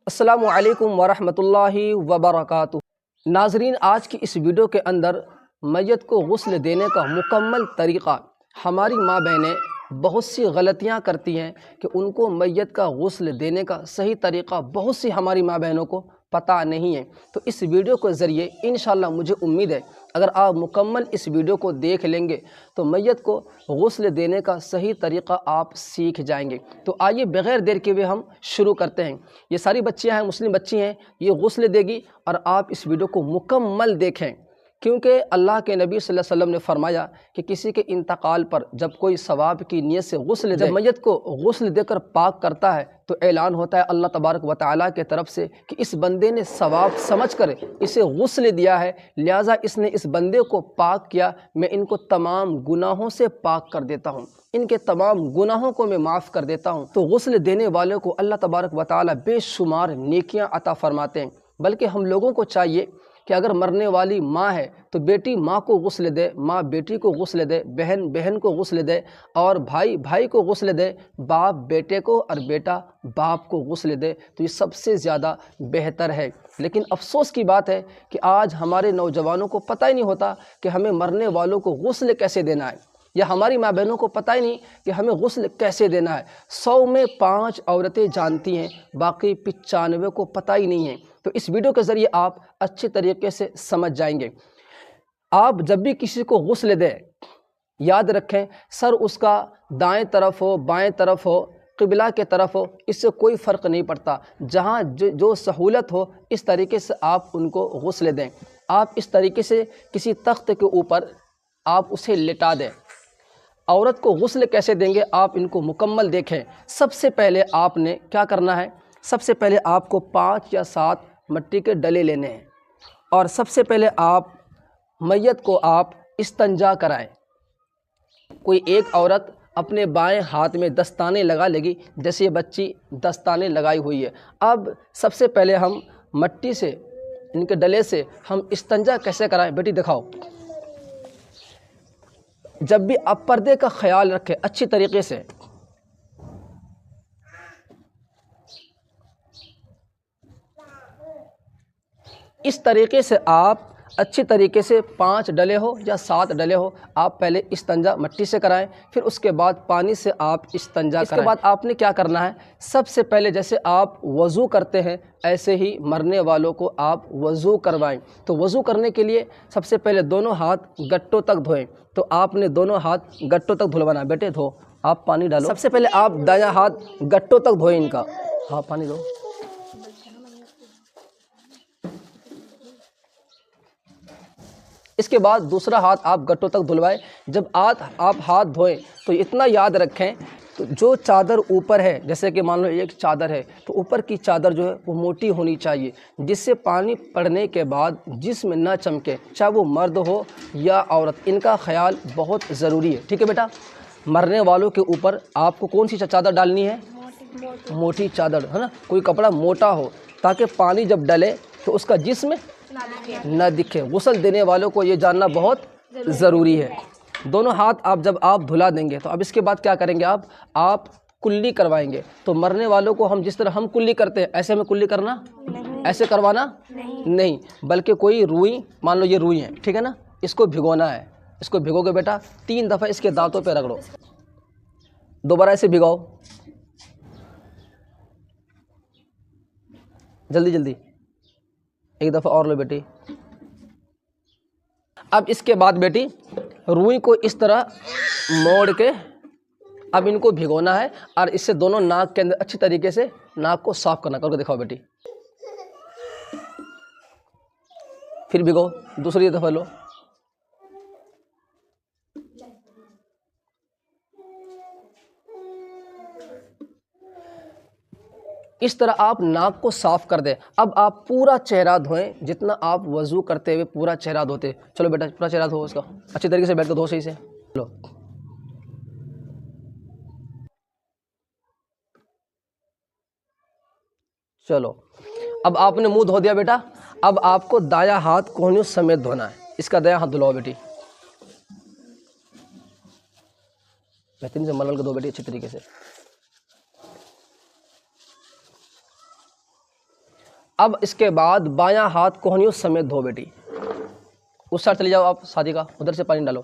अस्सलामु अलैकुम वरहमतुल्लाहि वबरकातुहू। नाजरीन, आज की इस वीडियो के अंदर मैयत को गुस्ल देने का मुकम्मल तरीक़ा। हमारी माँ बहनें बहुत सी गलतियाँ करती हैं कि उनको मैयत का गुस्ल देने का सही तरीक़ा बहुत सी हमारी माँ बहनों को पता नहीं है। तो इस वीडियो के ज़रिए इंशाअल्लाह मुझे उम्मीद है अगर आप मुकम्मल इस वीडियो को देख लेंगे तो मैयत को गुस्ल देने का सही तरीक़ा आप सीख जाएंगे। तो आइए बग़ैर देर के हुए हम शुरू करते हैं। ये सारी बच्चियां हैं, मुस्लिम बच्ची हैं, ये गुस्ल देगी और आप इस वीडियो को मुकम्मल देखें, क्योंकि अल्लाह के नबी सल्लल्लाहु अलैहि वसल्लम ने फरमाया कि किसी के इंतकाल पर जब कोई सवाब की नीयत से गुस्ल दे, जब मैयत को गुस्ल देकर पाक करता है तो ऐलान होता है अल्लाह तबारक व तआला के तरफ से कि इस बंदे ने सवाब समझ कर इसे गुस्ल दिया है, लिहाजा इसने इस बंदे को पाक किया, मैं इनको तमाम गुनाहों से पाक कर देता हूँ, इनके तमाम गुनाहों को मैं माफ़ कर देता हूँ। तो गुस्ल देने वाले को अल्लाह तबारक व तआला बेशुमार नेकियां अता फरमाते हैं। बल्कि हम लोगों को चाहिए कि अगर मरने वाली माँ है तो बेटी माँ को गुस्ल दे, माँ बेटी को गुस्ल दे, बहन बहन को गुस्ल दे और भाई भाई को गुस्ल दे, बाप बेटे को और बेटा बाप को गुस्ल दे, तो ये सबसे ज़्यादा बेहतर है। लेकिन अफसोस की बात है कि आज हमारे नौजवानों को पता ही नहीं होता कि हमें मरने वालों को गुस्ल कैसे देना है, या हमारी माँ बहनों को पता ही नहीं कि हमें गुस्ल कैसे देना है। 100 में 5 औरतें जानती हैं, बाकी 95 को पता ही नहीं है। तो इस वीडियो के ज़रिए आप अच्छे तरीके से समझ जाएंगे। आप जब भी किसी को गुस्ल दें, याद रखें सर उसका दाएं तरफ हो, बाएं तरफ हो, क़िबला के तरफ हो, इससे कोई फ़र्क नहीं पड़ता। जहाँ जो सहूलत हो इस तरीके से आप उनको गुस्ल दें। आप इस तरीके से किसी तख्त के ऊपर आप उसे लिटा दें। औरत को गुस्ल कैसे देंगे आप इनको मुकम्मल देखें। सबसे पहले आपने क्या करना है, सबसे पहले आपको 5 या 7 मिट्टी के डले लेने हैं और सबसे पहले आप मैयत को आप इस्तंजा कराएं। कोई एक औरत अपने बाएं हाथ में दस्ताने लगा लेगी, जैसे ये बच्ची दस्ताने लगाई हुई है। अब सबसे पहले हम मिट्टी से, इनके डले से हम इस्तंजा कैसे कराएं, बेटी दिखाओ। जब भी आप पर्दे का ख्याल रखें अच्छी तरीके से, इस तरीके से आप अच्छी तरीके से 5 डले हो या 7 डले हो, आप पहले इस्तंजा मिट्टी से कराएं, फिर उसके बाद पानी से आप इस्तंजा कराएं। इसके बाद आपने क्या करना है, सबसे पहले जैसे आप वज़ू करते हैं ऐसे ही मरने वालों को आप वज़ू करवाएं। तो वज़ू करने के लिए सबसे पहले दोनों हाथ गट्टों तक धोएं। तो आपने दोनों हाथ गट्टों तक धुलवाना। बेटे धो, आप पानी डालो। सबसे पहले आप दायां हाथ गट्टों तक धोएं इनका। हाँ पानी दो। इसके बाद दूसरा हाथ आप गट्टों तक धुलवाएं। जब आप हाथ धोएं तो इतना याद रखें, तो जो चादर ऊपर है, जैसे कि मान लो एक चादर है तो ऊपर की चादर जो है वो मोटी होनी चाहिए, जिससे पानी पड़ने के बाद जिस्म न चमके, चाहे वो मर्द हो या औरत। इनका ख्याल बहुत ज़रूरी है, ठीक है बेटा। मरने वालों के ऊपर आपको कौन सी चादर डालनी है, मोटी चादर, है ना। कोई कपड़ा मोटा हो ताकि पानी जब डले तो उसका जिस्म न दिखे। गुस्ल देने वालों को ये जानना बहुत ज़रूरी है। दोनों हाथ आप जब आप धुला देंगे तो अब इसके बाद क्या करेंगे, आप कुल्ली करवाएंगे। तो मरने वालों को हम जिस तरह हम कुल्ली करते हैं ऐसे में कुल्ली करना नहीं, ऐसे करवाना नहीं, बल्कि कोई रुई, मान लो ये रुई है, ठीक है ना, इसको भिगोना है। इसको भिगोगे बेटा 3 दफ़ा इसके दांतों पे रगड़ो, दोबारा ऐसे भिगाओ, जल्दी जल्दी, एक दफ़ा और लो बेटी। अब इसके बाद बेटी रुई को इस तरह मोड़ के अब इनको भिगोना है और इससे दोनों नाक के अंदर अच्छी तरीके से नाक को साफ करना। करके दिखाओ बेटी, फिर भिगो, दूसरी दफ़ा लो। इस तरह आप नाक को साफ़ कर दें। अब आप पूरा चेहरा धोएं, जितना आप वज़ू करते हुए पूरा चेहरा धोते। चलो बेटा पूरा चेहरा धो, उसका अच्छी तरीके से बैठ कर धो सही से। लो, चलो अब आपने मुंह धो दिया बेटा। अब आपको दाया हाथ कोहनियों समेत धोना है। इसका दाया हाथ धुलाओ बेटी, बेहतरीन से मलमल कर दो बेटी अच्छी तरीके से। अब इसके बाद बायां हाथ कोहनियों समेत धो बेटी। उस साइड चले जाओ आप शादी का, उधर से पानी डालो।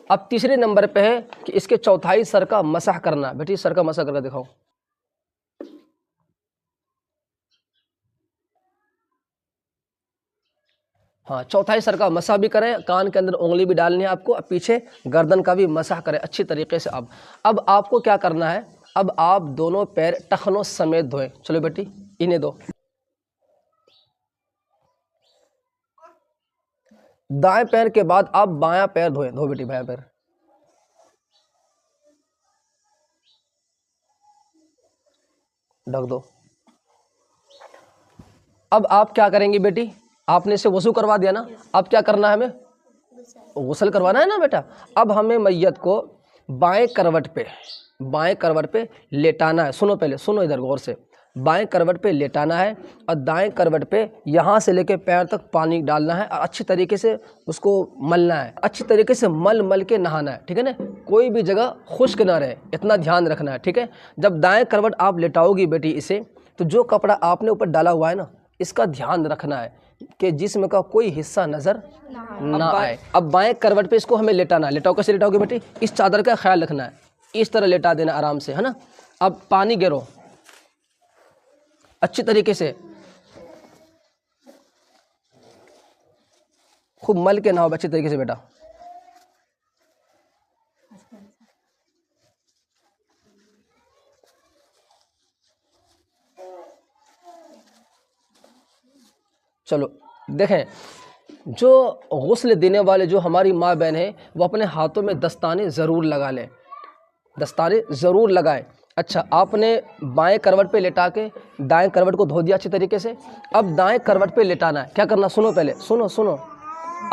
अब तीसरे नंबर पे है कि इसके चौथाई सर का मसाह करना। बेटी सर का मसाह करके दिखाओ। हाँ, चौथाई सर का मसाह भी करें, कान के अंदर उंगली भी डालनी है आपको, पीछे गर्दन का भी मसाह करें अच्छी तरीके से। अब आपको क्या करना है, अब आप दोनों पैर टखनों समेत धोएं। चलो बेटी इन्हें दो। दाएं पैर के बाद आप बायां पैर धोएं। धो बेटी बायां पैर। ढक दो। अब आप क्या करेंगी बेटी, आपने इसे वजू करवा दिया ना, अब क्या करना है, हमें गुस्ल करवाना है ना बेटा। अब हमें मैयत को बाएं करवट पे लेटाना है। सुनो पहले, सुनो इधर गौर से। बाएं करवट पे लेटाना है और दाएं करवट पे यहाँ से लेके पैर तक पानी डालना है और अच्छी तरीके से उसको मलना है। अच्छी तरीके से मल के नहाना है, ठीक है ना। कोई भी जगह खुश्क ना रहे, इतना ध्यान रखना है, ठीक है। जब दाएं करवट आप लेटाओगी बेटी इसे, तो जो कपड़ा आपने ऊपर डाला हुआ है ना, इसका ध्यान रखना है कि जिस्म का कोई हिस्सा नजर ना आए। अब बाएं करवट पे इसको हमें लेटाना है। लेटाओ, कैसे लेटाओगे बेटी, इस चादर का ख्याल रखना है, इस तरह लेटा देना आराम से, है ना। अब पानी गिरो अच्छी तरीके से, खूब मल के नहाओ अच्छी तरीके से बेटा। चलो देखें, जो गुस्ल देने वाले जो हमारी माँ बहन है, वो अपने हाथों में दस्ताने ज़रूर लगा लें, दस्ताने ज़रूर लगाएं। अच्छा, आपने बाएं करवट पे लेटा के दाएं करवट को धो दिया अच्छी तरीके से। अब दाएं करवट पे लेटाना है। क्या करना, सुनो पहले, सुनो।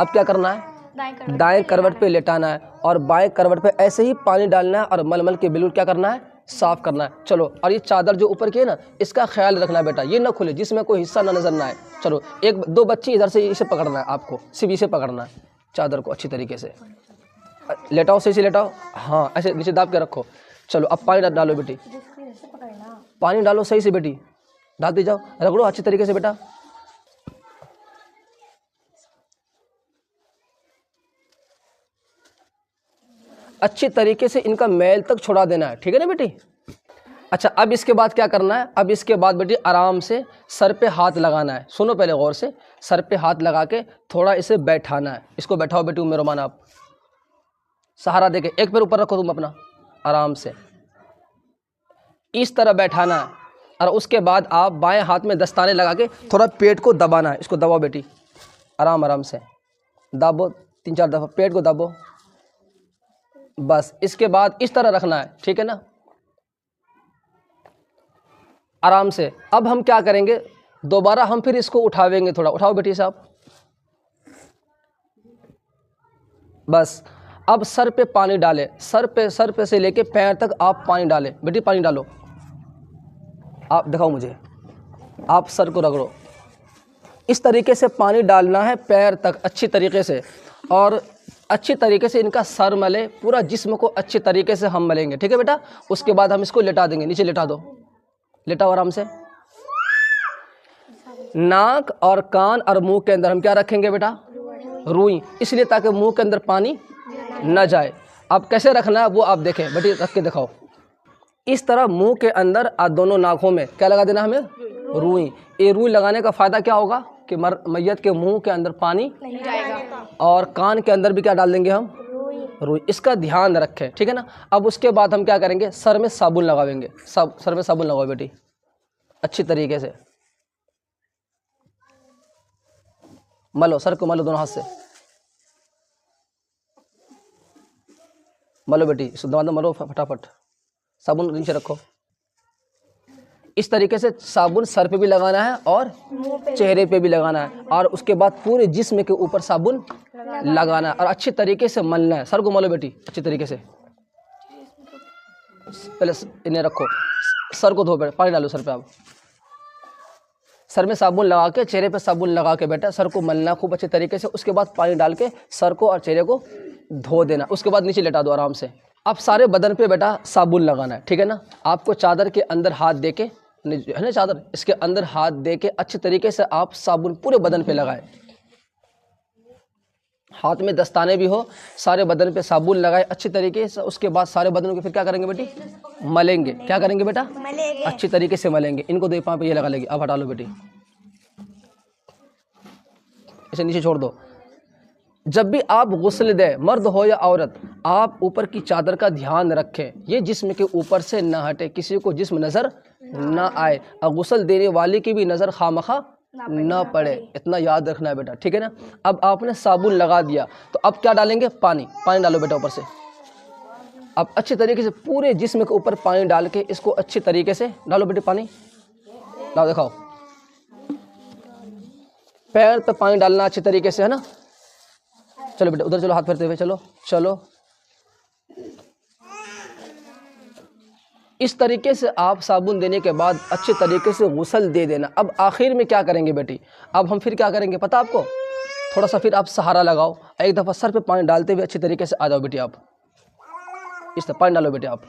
अब क्या करना है, दाएं करवट पे लेटाना है और बाएं करवट पे ऐसे ही पानी डालना है और मल के बिल्कुल क्या करना है, साफ करना है। चलो, और ये चादर जो ऊपर की है ना, इसका ख्याल रखना है बेटा, ये ना खुले, जिसमें कोई हिस्सा ना नजर ना आए। चलो, एक दो बच्चे इधर से इसे पकड़ना है, आपको सिर्फ इसे पकड़ना है, चादर को अच्छी तरीके से लेटाओ, सही से लेटाओ। हाँ, ऐसे नीचे दाब के रखो। चलो, अब पानी डालो बेटी, पानी डालो सही से बेटी, डालते जाओ, रगड़ो अच्छी तरीके से बेटा। अच्छी तरीके से इनका मैल तक छुड़ा देना है, ठीक है ना बेटी। अच्छा, अब इसके बाद क्या करना है, अब इसके बाद बेटी आराम से सर पे हाथ लगाना है। सुनो पहले गौर से, सर पे हाथ लगा के थोड़ा इसे बैठाना है। इसको बैठाओ बेटी, उम्र रोमान आप सहारा देके, एक पैर ऊपर रखो तुम अपना, आराम से इस तरह बैठाना है। और उसके बाद आप बाएं हाथ में दस्ताने लगा के थोड़ा पेट को दबाना है। इसको दबाओ बेटी, आराम से दाबो, 3-4 दफ़ा पेट को दाबो, बस। इसके बाद इस तरह रखना है, ठीक है ना, आराम से। अब हम क्या करेंगे, दोबारा हम फिर इसको उठावेंगे थोड़ा। उठाओ बेटी साहब, बस। अब सर पे पानी डालें, सर पे से लेके पैर तक आप पानी डालें बेटी, पानी डालो। आप दिखाओ मुझे, आप सर को रगड़ो, इस तरीके से पानी डालना है पैर तक अच्छी तरीके से, और अच्छी तरीके से इनका सर मले, पूरा जिस्म को अच्छी तरीके से हम मलेंगे, ठीक है बेटा। उसके बाद हम इसको लेटा देंगे, नीचे लेटा दो, लेटाओ आराम से। नाक और कान और मुंह के अंदर हम क्या रखेंगे बेटा, रुई, इसलिए ताकि मुंह के अंदर पानी न जाए। अब कैसे रखना है वो आप देखें बेटी, रख के दिखाओ। इस तरह मुंह के अंदर और दोनों नाकों में क्या लगा देना हमें, रुई। ये रुई लगाने का फ़ायदा क्या होगा कि मैयत के मुंह के अंदर पानी नहीं जाएगा, और कान के अंदर भी क्या डाल देंगे हम, रुई। इसका ध्यान रखें, ठीक है ना। अब उसके बाद हम क्या करेंगे, सर में साबुन लगावेंगे। सर में साबुन लगाओ बेटी अच्छी तरीके से, मलो, सर को मलो दोनों हाथ से, मलो बेटी, इसको दबा दो, मलो फटाफट, साबुन नीचे रखो। इस तरीके से साबुन सर पे भी लगाना है और चेहरे पे भी लगाना है, और उसके बाद पूरे जिस्म के ऊपर साबुन लगाना है और अच्छी तरीके से मलना है। सर को मलो बेटी अच्छी तरीके से, पहले इन्हें रखो, सर को धो, पानी डालो सर पे। आप सर में साबुन लगा के, चेहरे पे साबुन लगा के बेटा सर को मलना खूब अच्छे तरीके से। उसके बाद पानी डाल के सर को और चेहरे को धो देना, उसके बाद नीचे लेटा दो आराम से। अब सारे बदन पे बेटा साबुन लगाना है, ठीक है ना। आपको चादर के अंदर हाथ दे के, है ना चादर, इसके अंदर हाथ दे के अच्छे तरीके से आप साबुन पूरे बदन पे लगाए। हाथ में दस्ताने भी हो, सारे बदन पे साबुन लगाए अच्छी तरीके से। उसके बाद सारे बदन को फिर क्या करेंगे बेटी, मलेंगे। क्या करेंगे बेटा, अच्छी तरीके से मलेंगे। इनको दो पाँव पे ये लगा लेंगे। अब हटा लो बेटी, इसे नीचे छोड़ दो। जब भी आप गुस्ल दे, मर्द हो या औरत, आप ऊपर की चादर का ध्यान रखें, ये जिस्म के ऊपर से ना हटे, किसी को जिस्म नज़र ना आए, और गुस्ल देने वाले की भी नज़र खामखा ना पड़े। इतना याद रखना है बेटा, ठीक है ना। अब आपने साबुन लगा दिया, तो अब क्या डालेंगे, पानी। पानी डालो बेटा ऊपर से। अब अच्छे तरीके से पूरे जिस्म के ऊपर पानी डाल के इसको अच्छे तरीके से डालो बेटे। पानी लाओ, दिखाओ। पैर पे पानी डालना अच्छे तरीके से, है ना। चलो बेटा उधर चलो, हाथ फेरते हुए चलो। चलो इस तरीके से आप साबुन देने के बाद अच्छे तरीके से गुस्ल दे देना। अब आखिर में क्या करेंगे बेटी, अब हम फिर क्या करेंगे पता आपको, थोड़ा सा फिर आप सहारा लगाओ, एक दफ़ा सर पे पानी डालते हुए अच्छे तरीके से आ जाओ बेटी। आप इस तरह पानी डालो बेटे, आप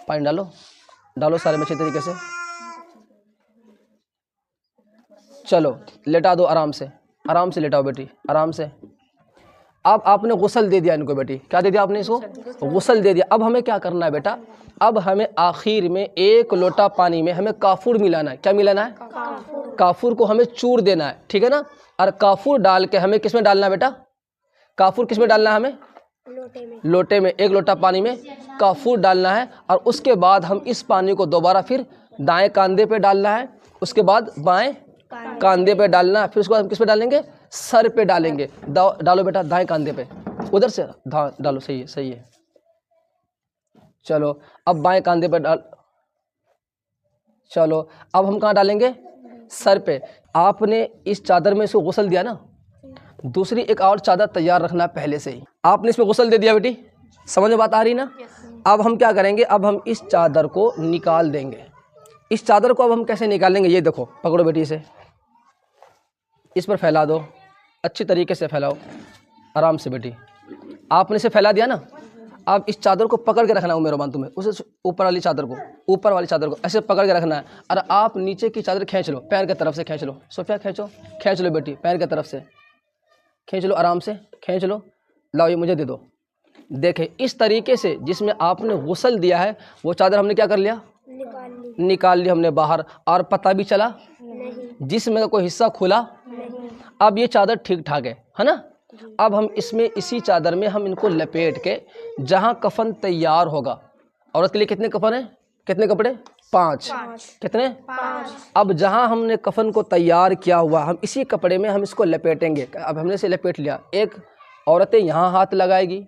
पानी डालो, डालो सारे में अच्छे तरीके से। चलो लेटा दो आराम से, आराम से लेटाओ बेटी, आराम से। अब आपने गुस्ल दे दिया इनको बेटी, क्या दे दिया आपने, इसको गुस्ल दे दिया। अब हमें क्या करना है बेटा, अब हमें आखिर में 1 लोटा पानी में हमें काफूर मिलाना है। क्या मिलाना है, काफूर को हमें चूर देना है, ठीक है ना। और काफूर डाल के हमें किस में डालना है बेटा, काफूर किस में डालना है हमें, लोटे में। 1 लोटा पानी में काफूर डालना है, और उसके बाद हम इस पानी को दोबारा फिर दाएं कंधे पे डालना है, उसके बाद बाएं कंधे पे डालना है, फिर उसके बाद हम किस पे डालेंगे, सर पे डालेंगे। डालो बेटा दाएं कंधे पे, उधर से डालो, सही है सही है। चलो अब बाएं कंधे पे डाल, चलो अब हम कहाँ डालेंगे, सर पे। आपने इस चादर में इसको गुस्ल दिया ना, दूसरी एक और चादर तैयार रखना है पहले से ही। आपने इसमें गुस्ल दे दिया बेटी, समझ में बात आ रही ना। अब हम क्या करेंगे, अब हम इस चादर को निकाल देंगे। इस चादर को अब हम कैसे निकालेंगे, ये देखो, पकड़ो बेटी इसे, इस पर फैला दो, अच्छी तरीके से फैलाओ आराम से बेटी। आपने इसे फैला दिया ना, अब इस चादर को पकड़ के रखना है मेहरबान तुम्हें, उसे ऊपर वाली चादर को, ऊपर वाली चादर को ऐसे पकड़ के रखना है। और आप नीचे की चादर खींच लो, पैर की तरफ से खींच लो। सोफिया खींचो, खींच लो बेटी, पैर की तरफ से खींच लो, आराम से खींच लो। लाओ ये मुझे दे दो। देखें इस तरीके से जिसमें आपने गुस्ल दिया है वो चादर हमने क्या कर लिया, निकाल ली हमने बाहर, और पता भी चला जिसमें कोई हिस्सा खुला। अब ये चादर ठीक ठाक है ना। अब हम इसमें, इसी चादर में हम इनको लपेट के, जहां कफन तैयार होगा, औरत के लिए कितने कफन है, कितने कपड़े, 5, कितने 5। अब जहां हमने कफन को तैयार किया हुआ, हम इसी कपड़े में हम इसको लपेटेंगे। अब हमने इसे लपेट लिया, एक औरतें यहाँ हाथ लगाएगी,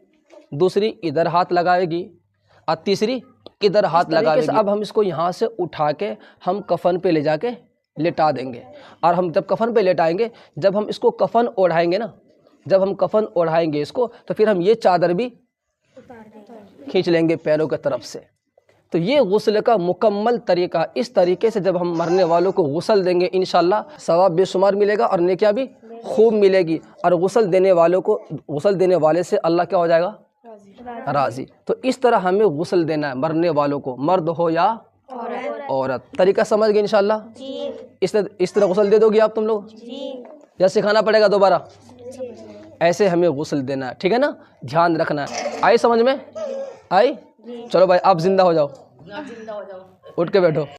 दूसरी इधर हाथ लगाएगी, और तीसरी इधर हाथ लगाएगी। अब हम इसको यहाँ से उठा के हम कफन पे ले जाके लेटा देंगे। और हम जब कफन पे लेटाएंगे, जब हम इसको कफन ओढ़ाएंगे ना, जब हम कफन ओढ़ाएंगे इसको, तो फिर हम ये चादर भी खींच लेंगे पैरों की तरफ से। तो ये गुस्ल का मुकम्मल तरीका। इस तरीके से जब हम मरने वालों को गुस्ल देंगे, इंशाल्लाह सवाब बेशुमार मिलेगा और नेकियां भी खूब मिलेगी। और गुस्ल देने वालों को, गुस्ल देने वाले से अल्लाह क्या हो जाएगा, राजी। तो इस तरह हमें गुस्ल देना है मरने वालों को, मर्द हो या औरत। तरीका समझ गए इंशाल्लाह। इस तरह गुस्ल दे दोगी आप तुम लोग, या सिखाना पड़ेगा दोबारा, ऐसे हमें गुस्ल देना है, ठीक है ना। ध्यान रखना है। आई समझ में, आई। चलो भाई आप जिंदा हो जाओ, उठ के बैठो।